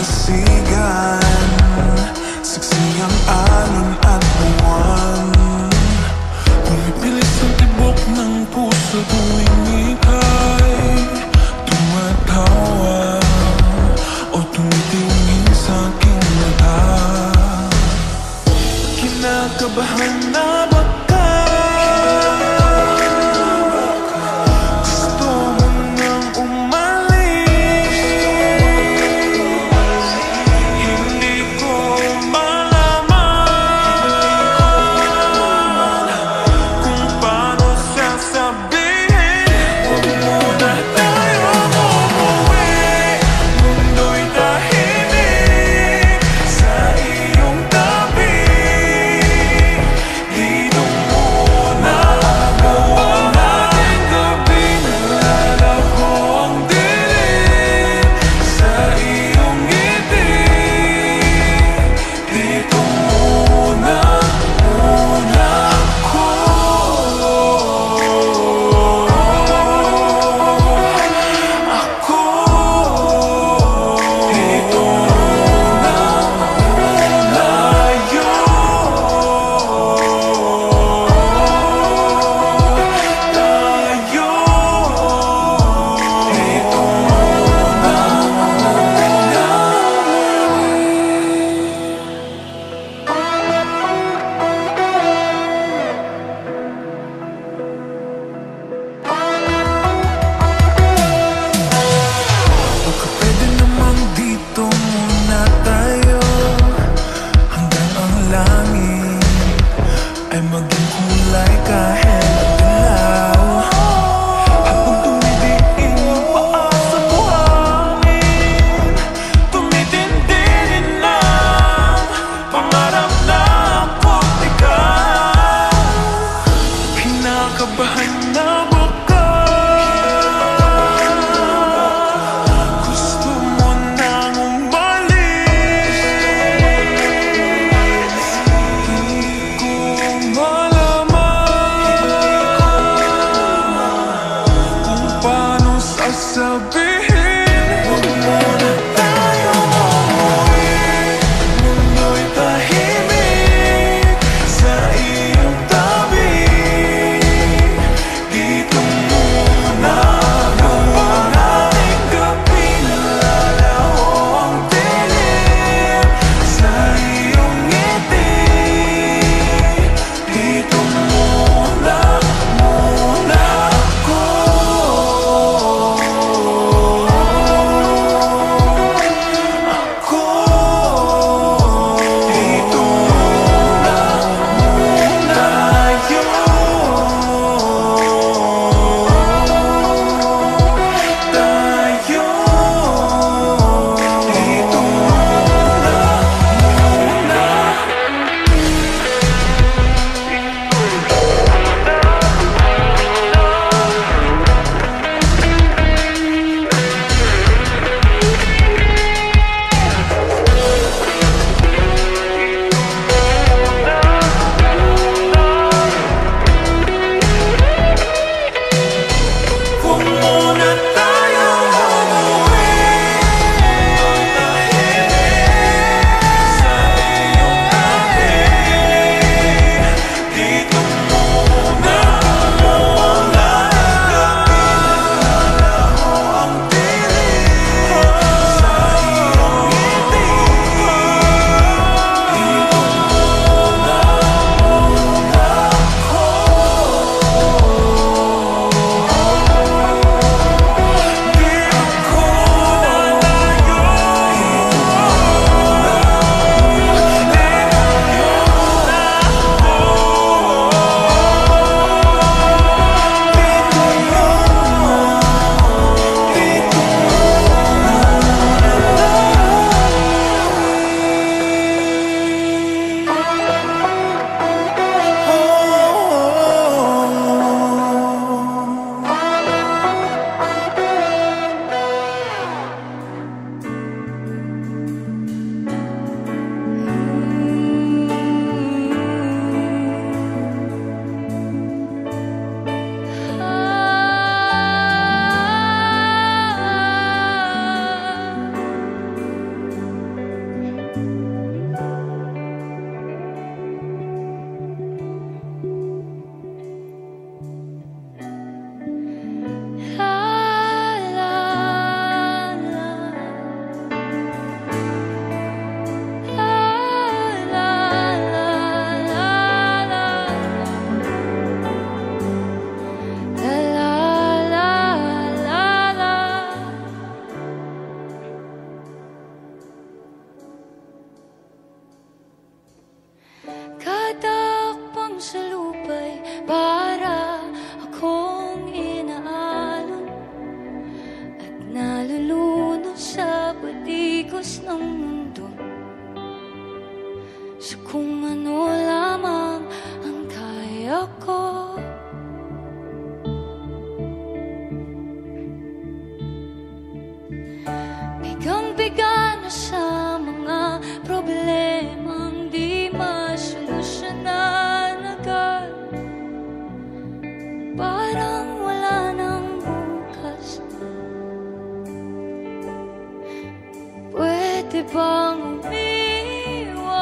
dalampasigan, saksi ang alon at buwan. Bumibilis ang tibok ng puso tuwing ika'y tumatawa o tumitingin sa aking mata. Kinakabahan na baka gusto mo nang umalis. Hindi ko malaman kung paano sasabihin. Huwag muna tayong umuwi, mundo'y tahimik sa iyong tabi. Di linis ng mundo sa kung ano lamang ang kaya ko. Bigang-biga na sa mga problemang di masolusyonan agad. Parang wala nang bukas. Pwede bang umiwas?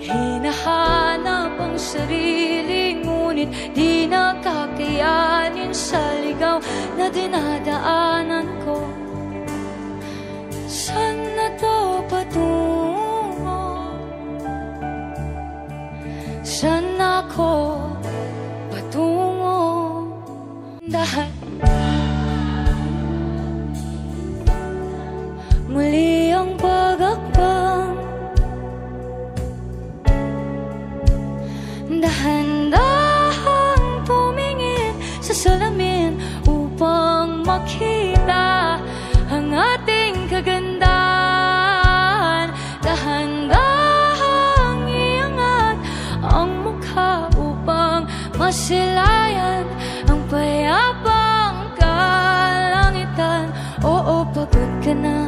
Hinahanap ang sarili, ngunit di nakakayanin sa ligaw na dinadaanan ko. Saan na to patungo? Saan ako patungo? Dahil muli ang pag-akbang, dahan-dahang tumingin sa salamin upang makita ang ating kagandahan. Dahan-dahang iangat ang mukha upang masilayan ang payapang kalangitan. Oo, pagod ka na,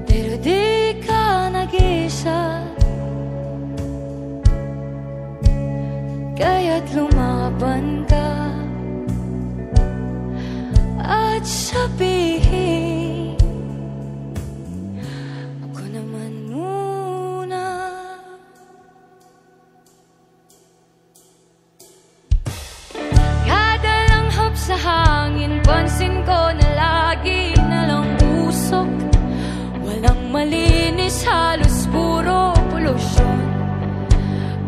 pero di ka nag-isa. Kaya't lumaban ka at sabihin, ako naman muna. Kada langhap sa hangin, pansin ko na lagi nalang usok. Walang malinis, halos puro polusyon.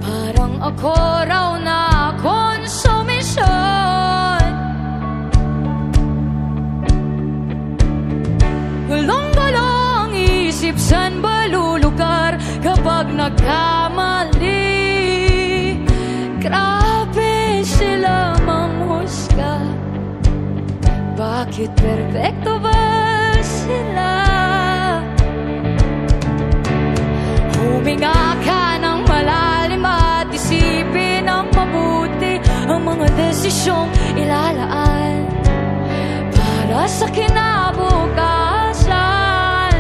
Parang ako raw na konsumisyon. Gulong-gulong isip, saan ba lulugar kapag nagkamali? Grabe sila manghusga. Bakit perfecto ba sila? Huminga ka ng malalim at isipin ng mabuti ang mga desisyong ilalaan para sa kinabukasan,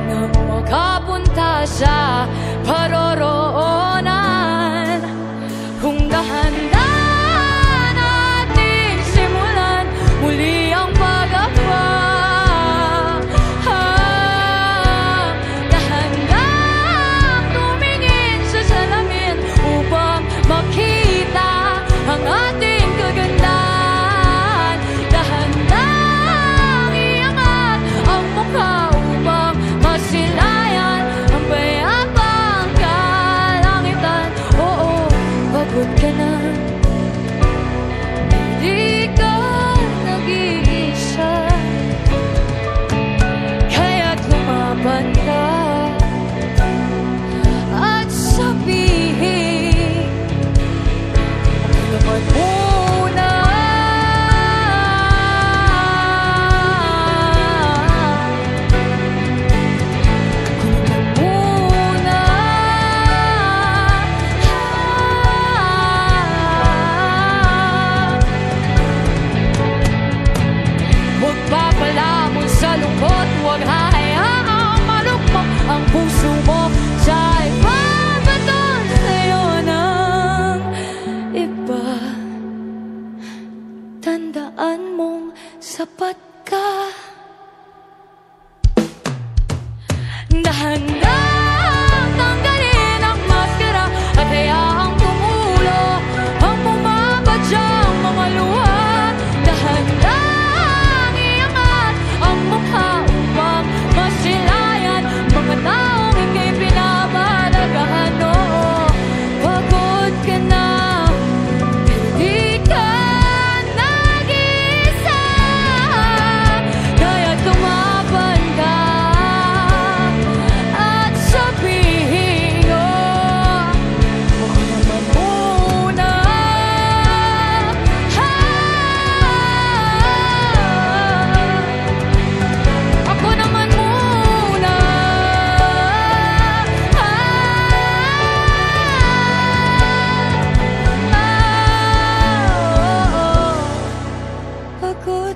nang makapunta sa paroroonan. Kung dahan-dahan natin simulan muli ang pag-akbang, dahan-dahang tumingin sa salamin upang makita ang ating kagandahan. Dahan-dahang iangat ang mukha upang masilayan ang payapang kalangitan. Oo, pagod ka na, hindi ka nag-iisa. Kaya't lumaban ka at sabihin, ako naman muna. Ako naman muna. Huwag papalamon sa lungkot, huwag hahayaang malukmok ang puso mo sa ipapaton sa'yo ng iba. Tandaan mong sapat ka. Dahan-dahang tanggalin ang maskara at hayaang tumulo ang bumabadyang mga luha. Dahan-dahang iangat ang mukha upang masilayan mga taong ika'y pinapahalagahan. Oo, pagod ka na, pero di ka nag-isa.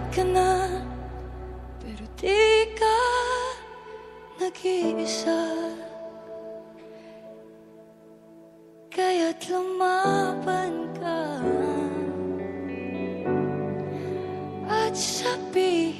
Malapit ka na, pero di ka nag-iisa. Kaya't lumaban ka at sabihin